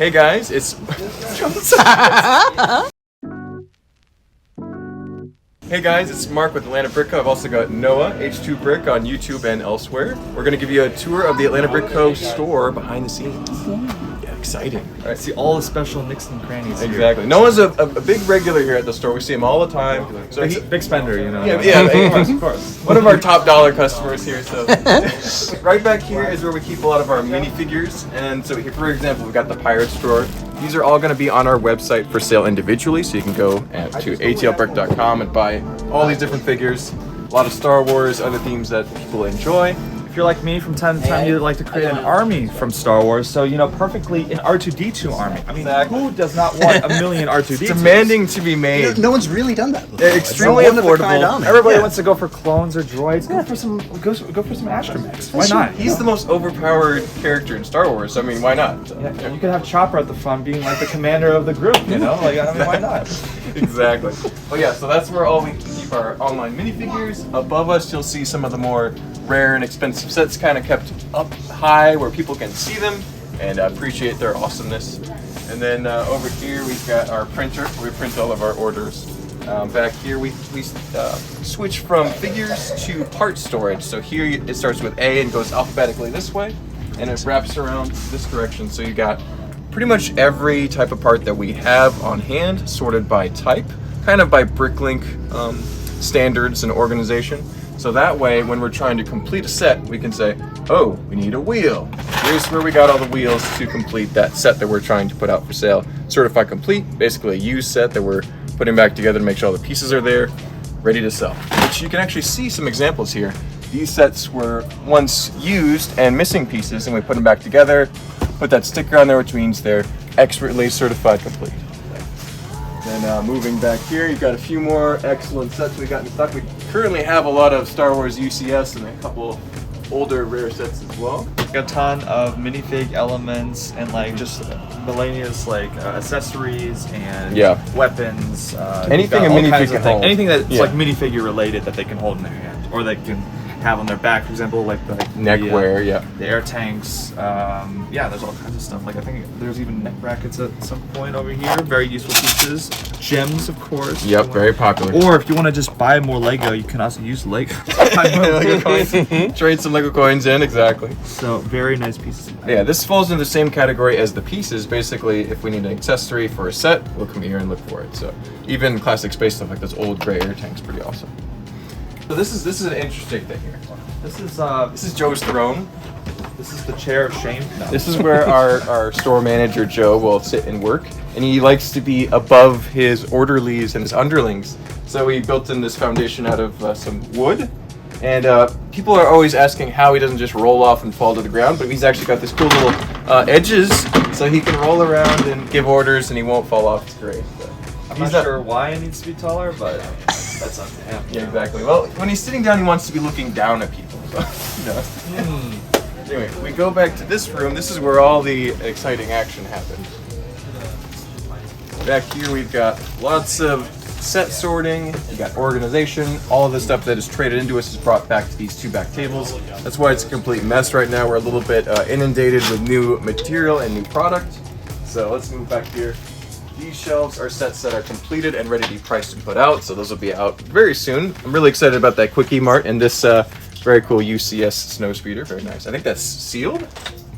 Hey guys, it's Hey guys, it's Mark with Atlanta Brick Co. I've also got Noah, H2brick on YouTube and elsewhere. We're going to give you a tour of the Atlanta Brick Co. store behind the scenes. Yeah, exciting. All right, see all the special nicks and crannies Exactly. here. Noah's a big regular here at the store. We see him all the time. So Big spender, you know. Yeah, of course. One of our top dollar customers here. So right back here is where we keep a lot of our minifigures. And so here, for example, we've got the Pirates drawer. These are all going to be on our website for sale individually, so you can go to atlbrick.com and buy all these different figures. A lot of Star Wars, other themes that people enjoy. If you're like me, from time to time, you'd like to create an army from Star Wars, so, you know, perfectly an R2-D2 army. I mean, who does not want a million R2-D2s? Demanding to be made. No one's really done that before. They're extremely affordable. Everybody wants to go for clones or droids. Go for some astromechs. Why not? He's the most overpowered character in Star Wars. I mean, why not? Yeah, you could have Chopper at the front being like the commander of the group, you know? Like, I mean, why not? Exactly. Well, yeah, so that's where all we keep our online minifigures. Above us, you'll see some of the more rare and expensive sets kind of kept up high where people can see them and appreciate their awesomeness. And then over here, we've got our printer where we print all of our orders. Back here, we switch from figures to part storage. So here it starts with A and goes alphabetically this way, and it wraps around this direction. So you got pretty much every type of part that we have on hand, sorted by type, kind of by Bricklink standards and organization. So that way, when we're trying to complete a set, we can say, oh, we need a wheel. Here's where we got all the wheels to complete that set that we're trying to put out for sale. Certified complete, basically a used set that we're putting back together to make sure all the pieces are there, ready to sell. Which you can actually see some examples here. These sets were once used and missing pieces, and we put them back together, put that sticker on there, which means they're expertly certified complete. Then moving back here, you've got a few more excellent sets we got in stock. We currently have a lot of Star Wars UCS and a couple older rare sets as well. A ton of minifig elements and like just miscellaneous like accessories and weapons. Anything a minifig can hold. Anything that's like minifigure related that they can hold in their hand or they can have on their back, for example, like the neckwear, the air tanks. Yeah, there's all kinds of stuff. Like I think there's even neck brackets at some point over here. Very useful pieces. Gems, of course. Yep, very popular. Or if you want to just buy more Lego, you can also use Lego. Lego coins. Trade some Lego coins in, exactly. So very nice pieces. Yeah, this falls into the same category as the pieces. Basically, if we need an accessory for a set, we'll come here and look for it. So even classic space stuff like this old gray air tank's pretty awesome. So this is an interesting thing here. This is Joe's throne. This is the chair of shame. No. This is where our store manager Joe will sit and work, and he likes to be above his orderlies and his underlings. So he built in this foundation out of some wood, and people are always asking how he doesn't just roll off and fall to the ground, but he's actually got this cool little edges, so he can roll around and give orders, and he won't fall off. It's great. I'm not sure why it needs to be taller, but that's up to him. Yeah, exactly. Well, when he's sitting down, he wants to be looking down at people. So, Anyway, we go back to this room. This is where all the exciting action happens. Back here, we've got lots of set sorting. We got organization. All of the stuff that is traded into us is brought back to these two back tables. That's why it's a complete mess right now. We're a little bit inundated with new material and new product. So let's move back here. These shelves are sets that are completed and ready to be priced and put out, so those will be out very soon. I'm really excited about that Quickie Mart and this very cool UCS snow speeder. Very nice. I think that's sealed. It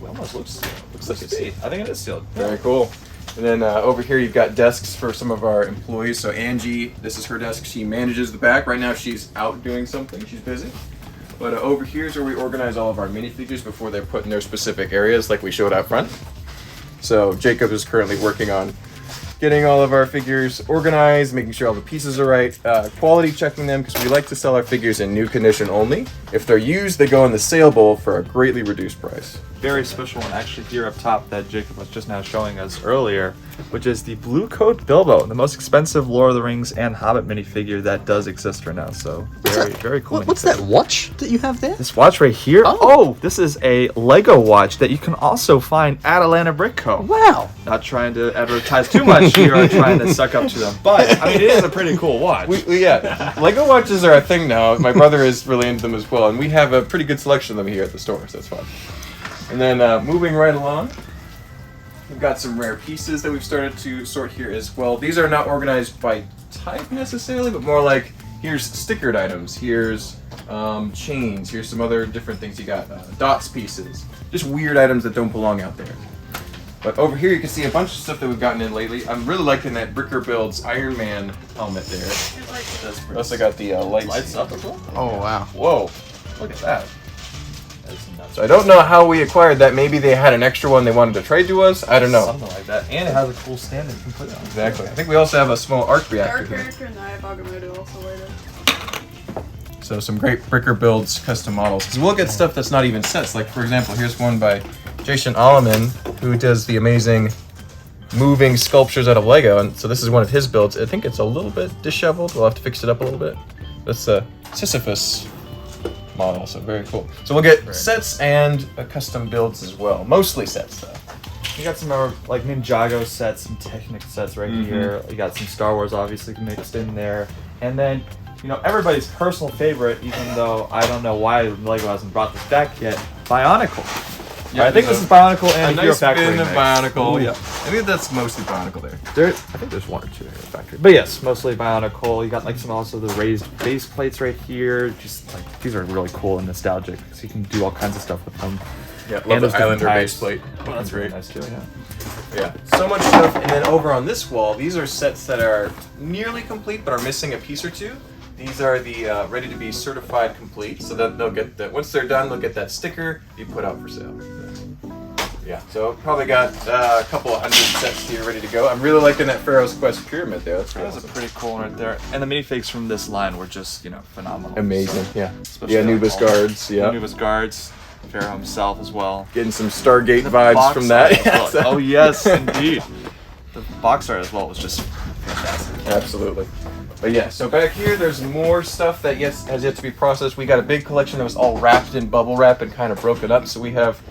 almost looks like it's sealed. I think it is sealed. Very cool. And then over here you've got desks for some of our employees. So Angie, this is her desk. She manages the back. Right now she's out doing something. She's busy. But over here is where we organize all of our minifigures before they're put in their specific areas like we showed out front. So Jacob is currently working on getting all of our figures organized, making sure all the pieces are right, quality checking them, because we like to sell our figures in new condition only. If they're used, they go in the sale bowl for a greatly reduced price. Very special one actually here up top that Jacob was just now showing us earlier, which is the Blue Coat Bilbo, the most expensive Lord of the Rings and Hobbit minifigure that does exist right now. So very cool. What's that watch that you have there? This watch right here? Oh, this is a Lego watch that you can also find at Atlanta Brick Co. Wow. Not trying to advertise too much here or trying to suck up to them, but I mean it is a pretty cool watch. Yeah, Lego watches are a thing now. My brother is really into them as well, and we have a pretty good selection of them here at the store, so that's fun. And then moving right along, We've got some rare pieces that we've started to sort here as well. These are not organized by type necessarily, but more like here's stickered items, here's chains, here's some other different things you got, dots pieces, just weird items that don't belong out there. But over here you can see a bunch of stuff that we've gotten in lately. I'm really liking that Bricker Builds Iron Man helmet there. We also got the lights up as well. Oh, wow. Whoa, look at that. So I don't know how we acquired that. Maybe they had an extra one they wanted to trade to us. I don't know. Something like that. And it has a cool stand that you can put it on. Exactly. I think we also have a small arc Our reactor here. character and I have Agamotto also later. So some great Bricker Builds custom models. Because we'll get stuff that's not even sets. Like for example, here's one by Jason Alleman, who does the amazing moving sculptures out of Lego. And so this is one of his builds. I think it's a little bit disheveled. We'll have to fix it up a little bit. That's a Sisyphus model, so very cool. So we'll get sets and custom builds as well. Mostly sets though. You got some more like Ninjago sets, some Technic sets right here. You got some Star Wars obviously mixed in there. And then, you know, everybody's personal favorite, even though I don't know why Lego hasn't brought this back yet, Bionicle. Yeah, I think this is Bionicle and a Hero nice Factory bin of mix. Bionicle. Ooh. Yeah, I think that's mostly Bionicle there. I think there's one or two Hero Factory. But yes, mostly Bionicle. You got like some also the raised base plates right here. Just like these are really cool and nostalgic, so you can do all kinds of stuff with them. Yeah, love And the those different Islander base types. plate. Oh, that's great. really nice too. Yeah. Yeah, so much stuff. And then over on this wall, these are sets that are nearly complete but are missing a piece or two. These are the ready to be certified complete, so that they'll get that. Once they're done, they'll get that sticker be put out for sale. Yeah, so probably got a couple of hundred sets here ready to go. I'm really liking that Pharaoh's Quest pyramid there. That's That was a pretty cool one right there. And the minifigs from this line were just, you know, phenomenal. amazing. Yeah, Especially yeah, like Anubis all the- guards. Yeah, Anubis guards, Pharaoh himself as well. getting some Stargate The vibes box from that. art as well. Oh yes, indeed. The box art as well was just fantastic. Absolutely. But yeah, so back here there's more stuff that has yet to be processed. We got a big collection that was all wrapped in bubble wrap and kind of broken up. So we have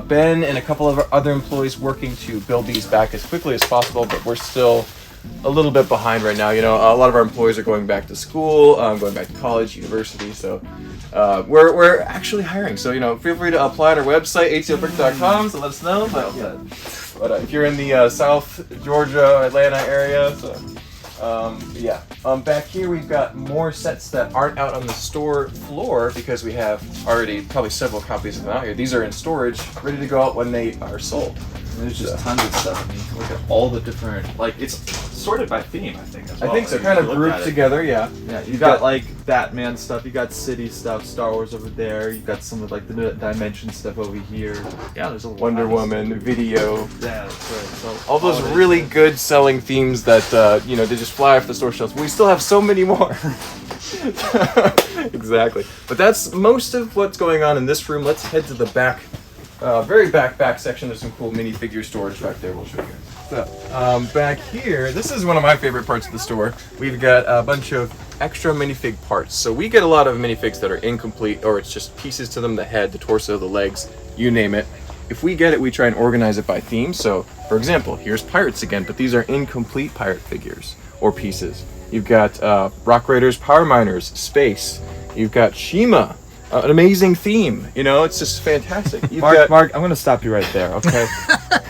Ben and a couple of our other employees working to build these back as quickly as possible, but we're still a little bit behind right now. You know, a lot of our employees are going back to school, going back to college, university, so we're actually hiring. So, you know, feel free to apply at our website, h2brick.com, so let us know. But if you're in the South Georgia, Atlanta area, so back here we've got more sets that aren't out on the store floor because we have already probably several copies of them out here. These are in storage, ready to go out when they are sold. And there's just tons of stuff. I mean, you can look at all the different, like, it's sorted by theme, I think, as well. I think so, Like, kind if of you look grouped at it. together, yeah. Yeah, you got like Batman stuff, you got City stuff, Star Wars over there, you got some of like the Dimension stuff over here. Yeah, there's a lot Wonder of Woman, stuff. Video. Yeah, that's right. So All those holidays, really yeah. good selling themes that, you know, they just fly off the store shelves. We still have so many more. Exactly. But that's most of what's going on in this room. Let's head to the back, very back section. There's some cool minifigure storage back there we'll show you guys. So, back here, this is one of my favorite parts of the store. We've got a bunch of extra minifig parts. So we get a lot of minifigs that are incomplete, or it's just pieces to them, the head, the torso, the legs, you name it. If we get it, we try and organize it by theme. So, for example, here's pirates again, but these are incomplete pirate figures or pieces. You've got Rock Raiders, Power Miners, Space. You've got Shima, an amazing theme. You know, it's just fantastic. You've got... Mark, I'm gonna stop you right there, okay?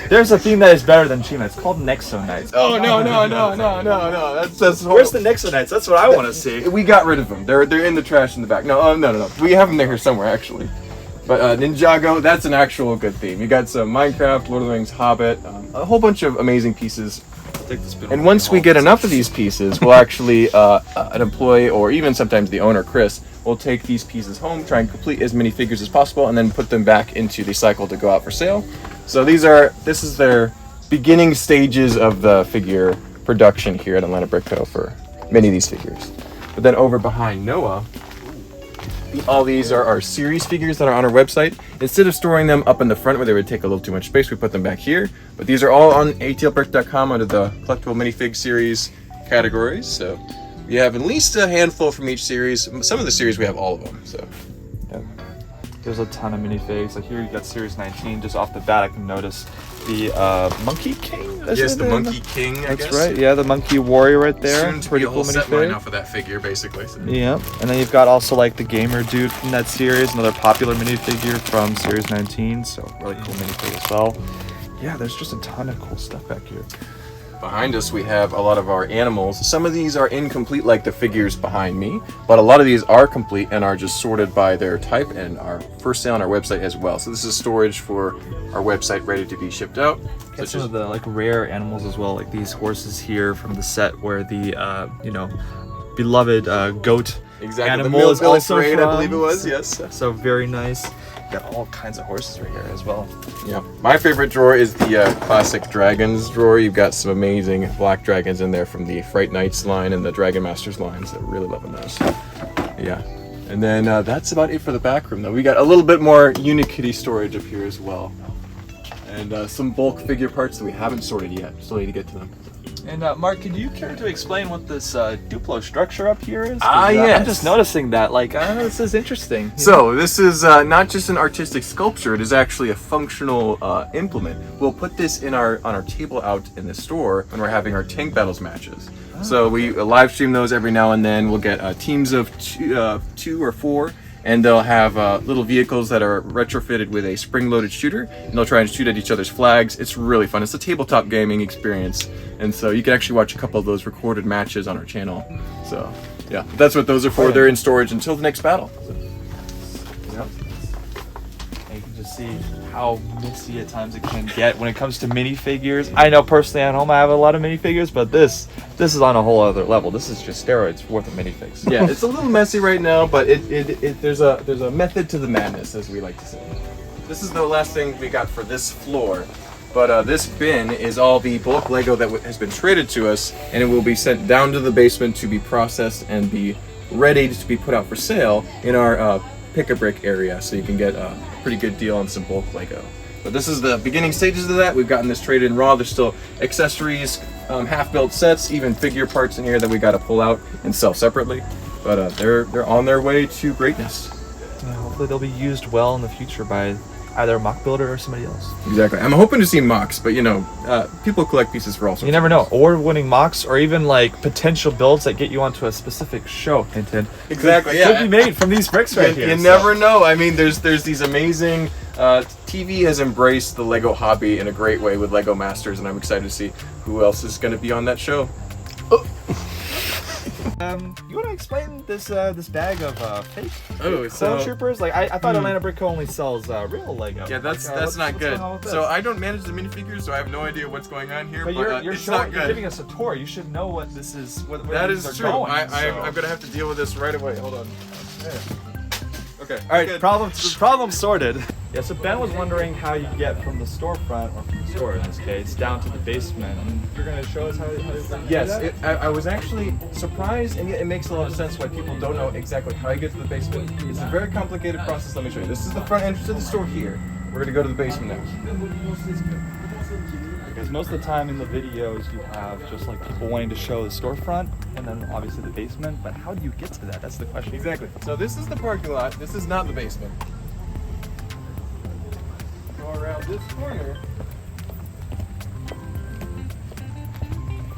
There's a theme that is better than Shima. It's called Nexo Knights. Oh no! That's Where's the Nexo Knights? That's what I want to see. We got rid of them. They're in the trash in the back. No. We have them there somewhere actually. But Ninjago, that's an actual good theme. You got some Minecraft, Lord of the Rings, Hobbit, a whole bunch of amazing pieces. And once we get enough of these pieces, we'll actually, an employee or even sometimes the owner, Chris, will take these pieces home, try and complete as many figures as possible, and then put them back into the cycle to go out for sale. So this is their beginning stages of the figure production here at Atlanta Brick Co. for many of these figures. But then over behind Noah, all these are our series figures that are on our website. Instead of storing them up in the front where they would take a little too much space, we put them back here. But these are all on atlbrick.com under the collectible minifig series categories. So we have at least a handful from each series. Some of the series we have all of them. So yeah. There's a ton of minifigs. Like here you got Series 19. Just off the bat, I can notice the Monkey King. Yes, the Monkey King. I That's guess. right. Yeah, the Monkey Warrior right there. Soon to Pretty be a whole cool set line minifig. off of that figure, basically. So. Yeah, and then you've got also like the Gamer Dude from that series, another popular minifigure from Series 19. So really cool minifig as well. yeah, there's just a ton of cool stuff back here. Behind us, we have a lot of our animals. Some of these are incomplete, like the figures behind me, but a lot of these are complete and are just sorted by their type and are for sale on our website as well. So this is storage for our website, ready to be shipped out. Got some of the like rare animals as well, like these horses here from the set where the you know, beloved goat animal is also parade, from. I believe it was. Yes. So very nice. Got all kinds of horses right here as well. Yeah. My favorite drawer is the classic dragons drawer. You've got some amazing black dragons in there from the Fright Knights line and the Dragon Masters lines. I'm really loving those. Yeah. And then that's about it for the back room, though. We got a little bit more Unikitty storage up here as well. And some bulk figure parts that we haven't sorted yet. Still need to get to them. And Mark, could you care to explain what this Duplo structure up here is? Yes. I'm just noticing that. Like, this is interesting. So this is not just an artistic sculpture; it is actually a functional implement. We'll put this in on our table out in the store when we're having our tank battles matches. So we live stream those every now and then. We'll get teams of two or four. And they'll have little vehicles that are retrofitted with a spring-loaded shooter, and they'll try and shoot at each other's flags. It's really fun. It's a tabletop gaming experience, and so you can actually watch a couple of those recorded matches on our channel. So, yeah, that's what those are for. They're in storage until the next battle. So, yeah. And you can just see how messy at times it can get when it comes to minifigures. I know personally at home I have a lot of minifigures, but this is on a whole other level. This is just steroids worth of minifigs. Yeah, it's a little messy right now, but there's a method to the madness, as we like to say. This is the last thing we got for this floor, but this bin is all the bulk Lego that has been traded to us, and it will be sent down to the basement to be processed and be ready to be put out for sale in our pick-a-brick area, so you can get a pretty good deal on some bulk Lego. But this is the beginning stages of that. We've gotten this traded in raw. There's still accessories, half-built sets, even figure parts in here that we got to pull out and sell separately. But they're on their way to greatness. Yeah, hopefully they'll be used well in the future by either a mock builder or somebody else. Exactly. I'm hoping to see mocks, but you know, people collect pieces for all sorts. You never know. Award-winning mocks, or even like potential builds that get you onto a specific show. Hint, hint. Exactly. Could be made from these bricks right here. You never know. I mean, there's these amazing. TV has embraced the Lego hobby in a great way with Lego Masters, and I'm excited to see who else is going to be on that show. You want to explain this bag of fake so troopers? Like I thought Atlanta Brick Co. only sells real Lego. Yeah, that's not good. So I don't manage the minifigures, so I have no idea what's going on here. But you're it's showing, not you're good. giving us a tour. You should know what this is. Where That these is are true. Going, I'm gonna have to deal with this right away. Hold on. Okay. All right. Good. Problem sorted. Yeah. So Ben was wondering how you get from the storefront, or from the store in this case, down to the basement. And you're gonna show us how you do Yes, that? I was actually surprised, and yet it makes a lot of sense why people don't know exactly how you get to the basement. It's a very complicated process. Let me show you. This is the front entrance to the store here. We're gonna go to the basement now. Because most of the time in the videos you have just like people wanting to show the storefront and then obviously the basement, but how do you get to that? That's the question. Exactly. So this is the parking lot. This is not the basement. Go around this corner.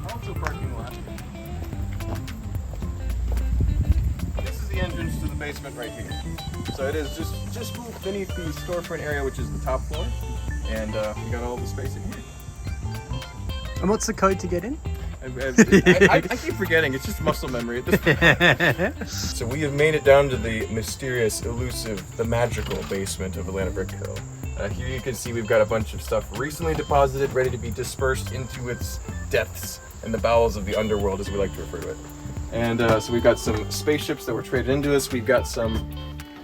Also parking lot. This is the entrance to the basement right here. So it is just beneath the storefront area, which is the top floor, and we got all the space in here. And what's the code to get in? I keep forgetting. It's just muscle memory at this point. So we have made it down to the mysterious, elusive, the magical basement of Atlanta Brick Co. Here you can see we've got a bunch of stuff recently deposited, ready to be dispersed into its depths and the bowels of the underworld, as we like to refer to it. And so we've got some spaceships that were traded into us. We've got some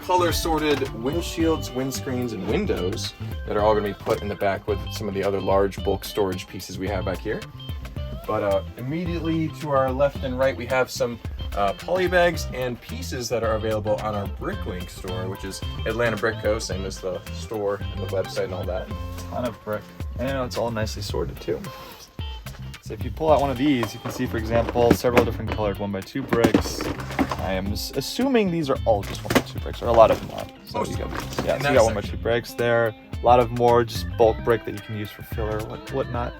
color-sorted windshields, windscreens, and windows that are all going to be put in the back with some of the other large bulk storage pieces we have back here. But immediately to our left and right, we have some poly bags and pieces that are available on our Bricklink store, which is Atlanta Brick Co., same as the store and the website and all that. Ton of brick. And you know, it's all nicely sorted too. So if you pull out one of these, you can see, for example, several different colored 1x2 bricks. I am assuming these are all just 1x2 bricks, or a lot of them are. So you got, yeah, so you got 1x2 bricks there. A lot of more just bulk brick that you can use for filler, whatnot.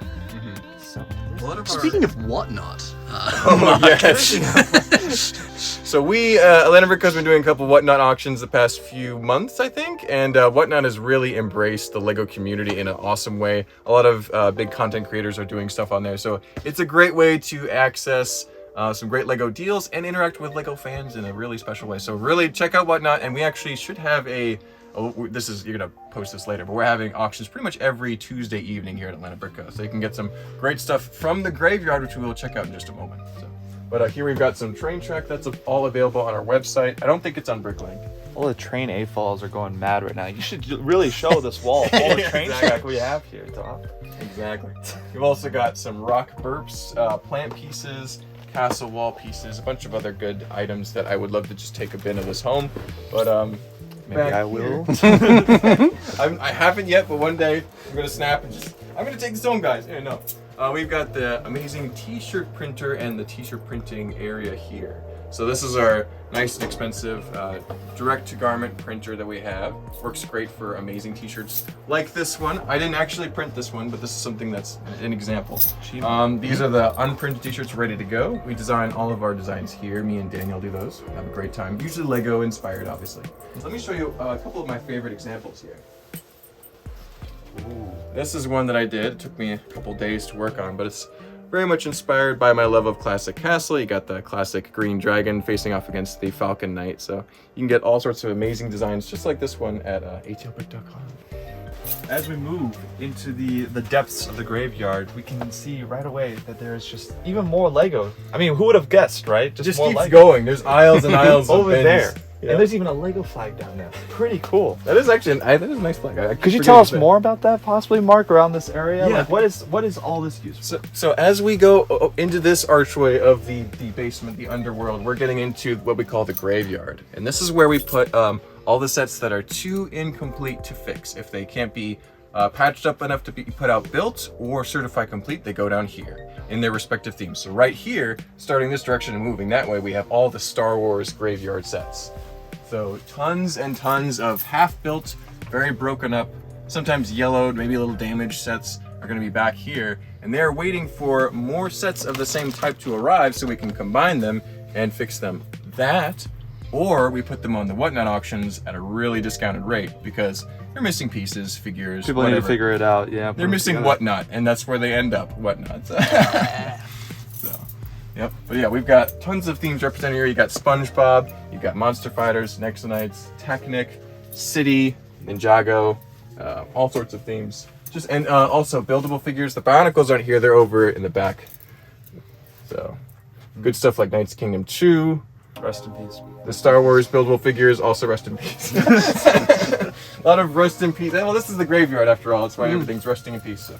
So A lot of Speaking of whatnot, oh yes. So we, Atlanta Brick has been doing a couple Whatnot auctions the past few months, I think, and Whatnot has really embraced the LEGO community in an awesome way. A lot of big content creators are doing stuff on there, so it's a great way to access some great LEGO deals and interact with LEGO fans in a really special way. So really check out Whatnot, and we actually should have a, you're gonna post this later, but we're having auctions pretty much every Tuesday evening here at Atlanta Brick, so you can get some great stuff from the graveyard, which we will check out in just a moment. So. But here we've got some train track that's all available on our website. I don't think it's on Bricklink. all the train A-falls are going mad right now. You should really show this wall of all the train track we have here, Tom. Exactly. We've also got some rock burps, plant pieces, castle wall pieces, a bunch of other good items that I would love to just take a bin of this home. But maybe I will. I haven't yet, but one day I'm gonna snap and I'm gonna take this home, guys. Yeah, no. We've got the amazing t-shirt printer and the t-shirt printing area here. So this is our nice and expensive direct-to-garment printer that we have. Works great for amazing t-shirts like this one. I didn't actually print this one, but this is something that's an example. These are the unprinted t-shirts ready to go. We design all of our designs here. Me and Daniel do those. We have a great time. Usually Lego inspired, obviously. Let me show you a couple of my favorite examples here. Ooh. This is one that I did. It took me a couple days to work on, but it's very much inspired by my love of classic castle. You got the classic green dragon facing off against the falcon knight. So you can get all sorts of amazing designs just like this one at H2brick.com. As we move into the depths of the graveyard, we can see right away that there's just even more Lego. I mean, who would have guessed, right? Just more keeps Lego. Going. There's aisles and aisles over of bins. there. Yeah. And there's even a Lego flag down there. Pretty cool. That is actually that is a nice flag. Could you tell us more about that, possibly, Mark, around this area? Yeah. Like, what is all this used for? So as we go into this archway of the basement, the underworld, we're getting into what we call the graveyard. And this is where we put all the sets that are too incomplete to fix. If they can't be patched up enough to be put out built or certified complete, they go down here in their respective themes. So right here, starting this direction and moving that way, we have all the Star Wars graveyard sets. So tons and tons of half-built, very broken up, sometimes yellowed, maybe a little damaged sets are going to be back here. And they're waiting for more sets of the same type to arrive so we can combine them and fix them. That, or we put them on the Whatnot auctions at a really discounted rate because they're missing pieces, figures, People whatever. need to figure it out, yeah. They're missing Whatnot, and that's where they end up, Whatnot. So, yep. But yeah, we've got tons of themes represented here. You got SpongeBob, you've got Monster Fighters, Nexonites, Technic, City, Ninjago, all sorts of themes. And also buildable figures. The Bionicles aren't here; they're over in the back. So, good stuff like Knights Kingdom 2. Rest in peace. The Star Wars buildable figures also rest in peace. A lot of rest in peace. Well, this is the graveyard after all. That's why everything's resting in peace. So.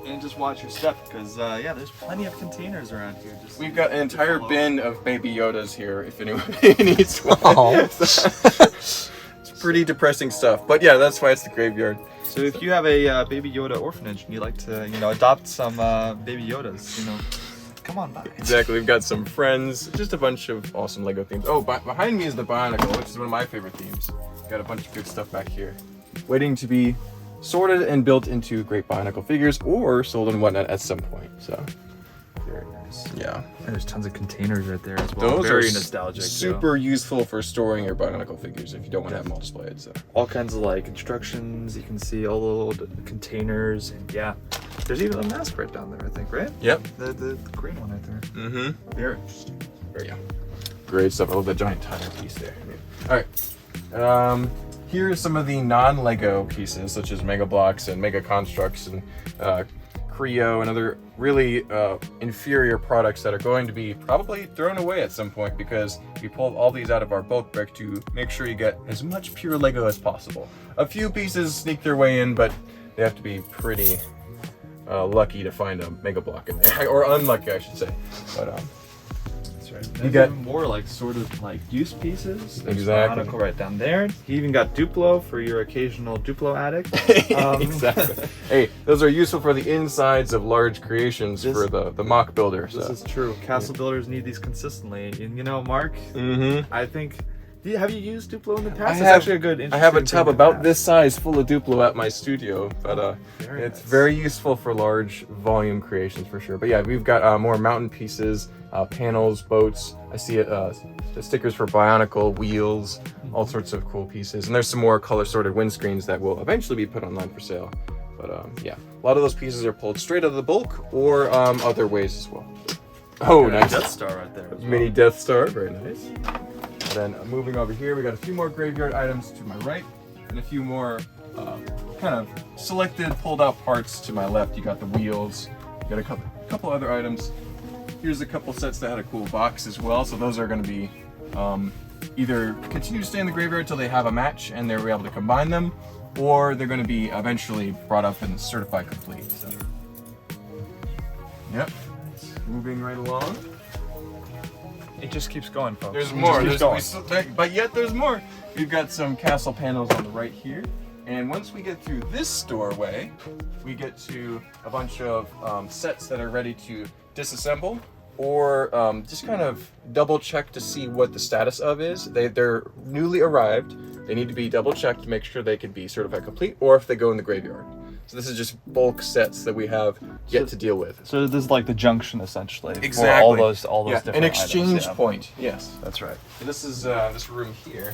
And just watch your step, because yeah, there's plenty of containers around here. We've got an entire bin of Baby Yodas here, if anybody needs one. It's pretty depressing stuff, but yeah, that's why it's the graveyard. So if you have a Baby Yoda orphanage and you'd like to, adopt some Baby Yodas, come on by. Exactly, we've got some friends, just a bunch of awesome Lego themes. Oh, behind me is the Bionicle, which is one of my favorite themes. Got a bunch of good stuff back here, waiting to be sorted and built into great Bionicle figures or sold and whatnot at some point. So Very nice. yeah, And there's tons of containers right there as well. those Very are nostalgic. super useful for storing your Bionicle figures if you don't want to have them all displayed. So All kinds of instructions. You can see all the little containers, and yeah, there's even a mask right down there. I think, right? yep. The green one right there. Mm-hmm. Very interesting. Yeah, great stuff. I love that giant tire piece there. All right, here are some of the non-Lego pieces, such as Mega Blocks and Mega Constructs and Creo and other really inferior products that are going to be probably thrown away at some point because we pulled all these out of our bulk brick to make sure you get as much pure Lego as possible. A few pieces sneak their way in, but they have to be pretty lucky to find a Mega Block in there, or unlucky, I should say. But You got more use pieces. There's Exactly. Bionicle right down there. You even got Duplo for your occasional Duplo addict. exactly. Hey, those are useful for the insides of large creations for the mock builder. This is true. Castle builders need these consistently. And Mark, Mm-hmm. I think Have you used Duplo in the past? It's have- actually a good. I have a interesting tub thing to about have. this size full of Duplo at my studio, but it's nice. very useful for large volume creations for sure. But yeah, we've got more mountain pieces, panels, boats. I see it, the stickers for Bionicle, wheels, all sorts of cool pieces. And there's some more color-sorted windscreens that will eventually be put online for sale. But yeah, a lot of those pieces are pulled straight out of the bulk or other ways as well. Oh, Got a nice. Death Star right there. as well. Mini Death Star, very nice. And then moving over here, we got a few more graveyard items to my right, and a few more kind of selected, pulled out parts to my left. You got the wheels, you got a couple other items. Here's a couple sets that had a cool box as well, so those are going to be either continue to stay in the graveyard until they have a match and they're able to combine them, or they're going to be eventually brought up and certified complete. So. Yep. Moving right along. It just keeps going, folks. There's It more. just keeps going. But yet there's more. We've got some castle panels on the right here. And once we get through this doorway, we get to a bunch of sets that are ready to disassemble or just kind of double check to see what the status of is. They're newly arrived. They need to be double checked to make sure they can be certified complete, or if they go in the graveyard. So this is just bulk sets that we have yet to deal with. So this is like the junction essentially. Exactly. For all those Yeah, different an exchange items, yeah. point. Yes. That's right. So this is this room here.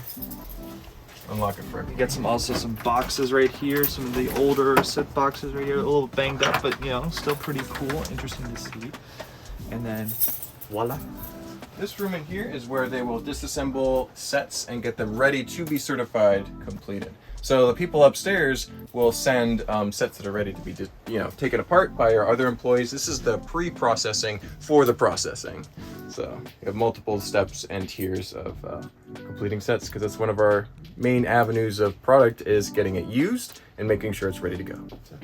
Unlock it for You me. get some boxes right here, some of the older set boxes right here, a little banged up, but you know, still pretty cool, interesting to see. And then voila. This room in here is where they will disassemble sets and get them ready to be certified completed. So the people upstairs will send sets that are ready to be, taken apart by our other employees. This is the pre-processing for the processing. So we have multiple steps and tiers of completing sets, because that's one of our main avenues of product, is getting it used and making sure it's ready to go. So.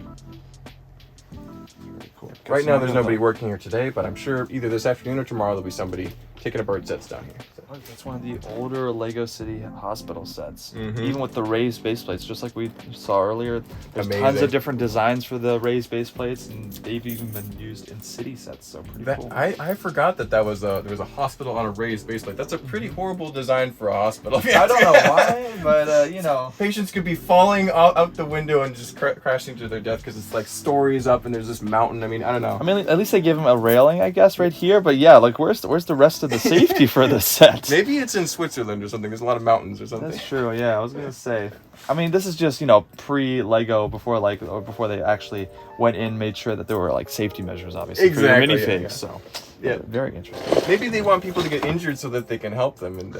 Cool. Right now there's nobody working here today, but I'm sure either this afternoon or tomorrow there'll be somebody taking apart sets down here. So. That's one of the older Lego City hospital sets. Mhm. Even with the raised base plates, just like we saw earlier. There's tons Amazing. of different designs for the raised base plates, and they've even been used in city sets, so pretty cool. I forgot that there was a hospital on a raised base plate. That's a pretty horrible design for a hospital. I don't know why, but Patients could be falling out the window and just crashing to their death because it's like stories up and there's this mountain. I mean, I don't know. I mean, at least they give them a railing, I guess, right here. But yeah, like where's the rest of the safety for this set? Maybe it's in Switzerland or something. There's a lot of mountains or something. That's true. Yeah, I was gonna say. I mean, this is just pre-Lego before they actually went in, made sure that there were like safety measures, obviously, Exactly, for your yeah, minifigs. yeah. So Yeah. very interesting. Maybe they want people to get injured so that they can help them. And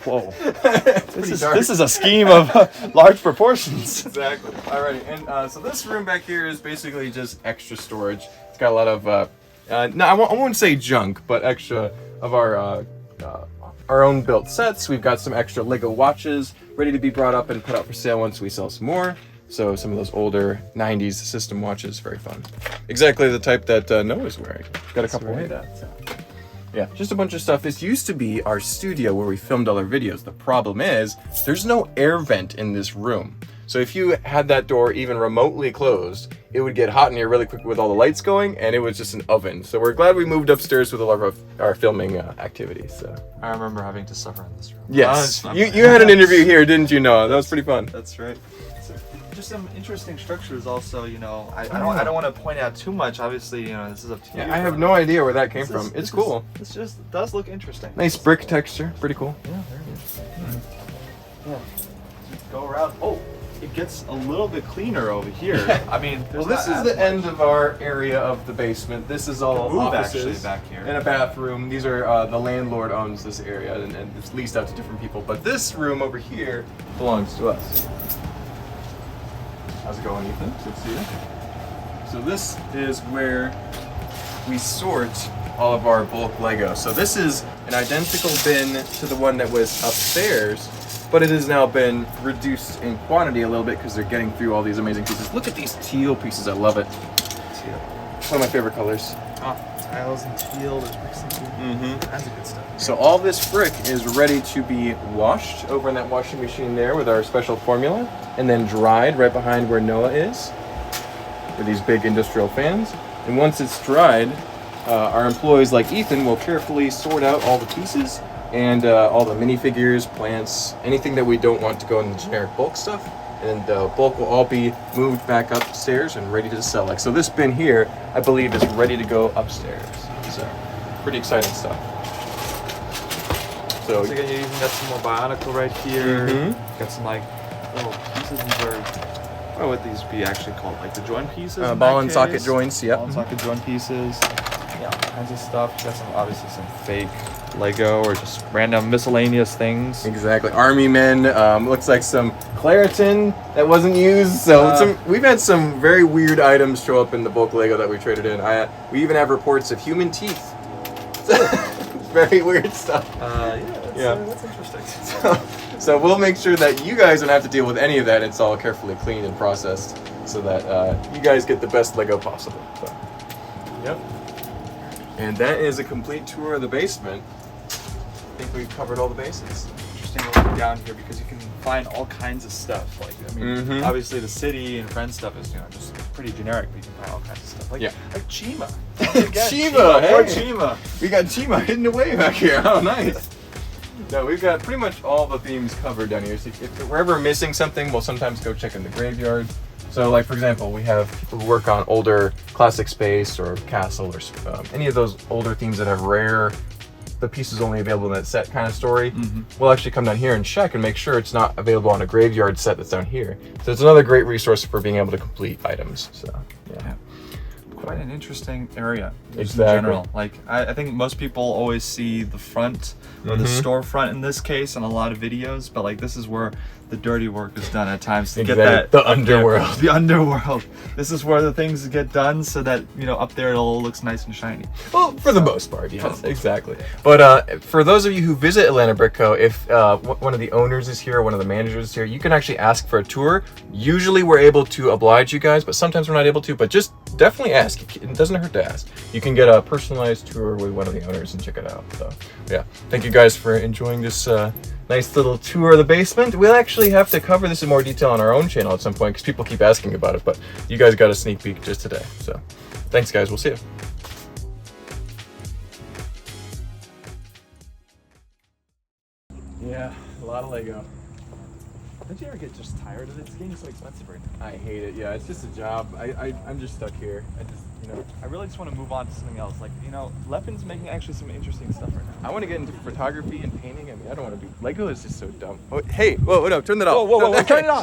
Whoa, it's pretty dark. this is a scheme of large proportions. Exactly. Alrighty, and so this room back here is basically just extra storage. It's got a lot of, no, I won't say junk, but extra of our own built sets. We've got some extra Lego watches ready to be brought up and put out for sale once we sell some more. So some of those older 90s system watches, very fun. Exactly the type that Noah's wearing. Got a couple right. of that. So. Yeah, just a bunch of stuff. This used to be our studio where we filmed all our videos. The problem is there's no air vent in this room. So if you had that door even remotely closed, it would get hot in here really quick with all the lights going, and it was just an oven. So we're glad we moved upstairs with a lot of our filming activities. So. I remember having to suffer in this room. Yes, you had an interview here, didn't you, Noah? That was pretty fun. That's right. Just some interesting structures, also. I don't want to point out too much. Obviously, this is up to you. Yeah, I have no idea where that came from. It's cool. This just does look interesting. Nice brick texture, pretty cool. Yeah, very interesting. Yeah. Go around. Oh, it gets a little bit cleaner over here. I mean, Well, this is the end of our area of the basement. This is all Move offices actually back here. and a bathroom. These are the landlord owns this area and it's leased out to different people. But this room over here belongs to us. How's it going, Ethan? Good to see you. So this is where we sort all of our bulk Lego. So this is an identical bin to the one that was upstairs, but it has now been reduced in quantity a little bit because they're getting through all these amazing pieces. Look at these teal pieces, I love it. Teal. One of my favorite colors. Tiles and teal, there's bricks and teal. Kinds of good stuff. So all this brick is ready to be washed over in that washing machine there with our special formula, and then dried right behind where Noah is with these big industrial fans. And once it's dried, our employees like Ethan will carefully sort out all the pieces and all the minifigures, plants, anything that we don't want to go in the generic bulk stuff. And bulk will all be moved back upstairs and ready to sell. Like, so this bin here, I believe, is ready to go upstairs. So pretty exciting stuff. So again, you even got some more Bionicle right here. Mhm. Got some like little pieces. These are, what would these be actually called? Like the joint pieces? in ball that and case? socket joints, yep. Ball and socket joint pieces. Yeah, all kinds of stuff. You got some, obviously some fake Lego or just random miscellaneous things. Exactly. Army men. Looks like some Claritin that wasn't used. So we've had some very weird items show up in the bulk Lego that we traded in. We even have reports of human teeth. Very weird stuff. That's interesting. So we'll make sure that you guys don't have to deal with any of that. It's all carefully cleaned and processed so that you guys get the best Lego possible. So, yep. And that is a complete tour of the basement. I think we've covered all the bases. Interesting looking down here because you can find all kinds of stuff. Like, I mean, obviously the city and friend stuff is, just pretty generic, but you can find all kinds of stuff. Like, like Chima. Chima, hey. Poor Chima. We got Chima hidden away back here. Oh, nice. No, we've got pretty much all the themes covered down here. So if we're ever missing something, we'll sometimes go check in the graveyard. So, like, for example, we have people who work on older classic space or castle or any of those older themes that have rare, the pieces only available in that set kind of story. We'll actually come down here and check and make sure it's not available on a graveyard set that's down here. So it's another great resource for being able to complete items. So, yeah. Quite an interesting area Exactly. in general. Like, I think most people always see the front or the storefront in this case on a lot of videos, but like this is where the dirty work is done at times to get that the underworld. The underworld. This is where the things get done so that up there it all looks nice and shiny. Well, for the most part, yes, exactly. But for those of you who visit Atlanta Brick Co., if one of the owners is here, one of the managers is here, you can actually ask for a tour. Usually we're able to oblige you guys, but sometimes we're not able to. But just definitely ask. It doesn't hurt to ask. You can get a personalized tour with one of the owners and check it out. So, yeah. Thank you guys for enjoying this nice little tour of the basement. We'll actually have to cover this in more detail on our own channel at some point because people keep asking about it, but you guys got a sneak peek just today. So, thanks guys. We'll see you. Yeah, a lot of Lego. Don't you ever get just tired of it? It's getting so expensive right now. I hate it. Yeah, it's just a job. I'm just stuck here. I really just want to move on to something else. Like, Leppin's making actually some interesting stuff right now. I want to get into photography and painting. I mean, I don't want to be. Lego is just so dumb. Oh, hey, whoa, no, turn that off. Whoa, turn it off.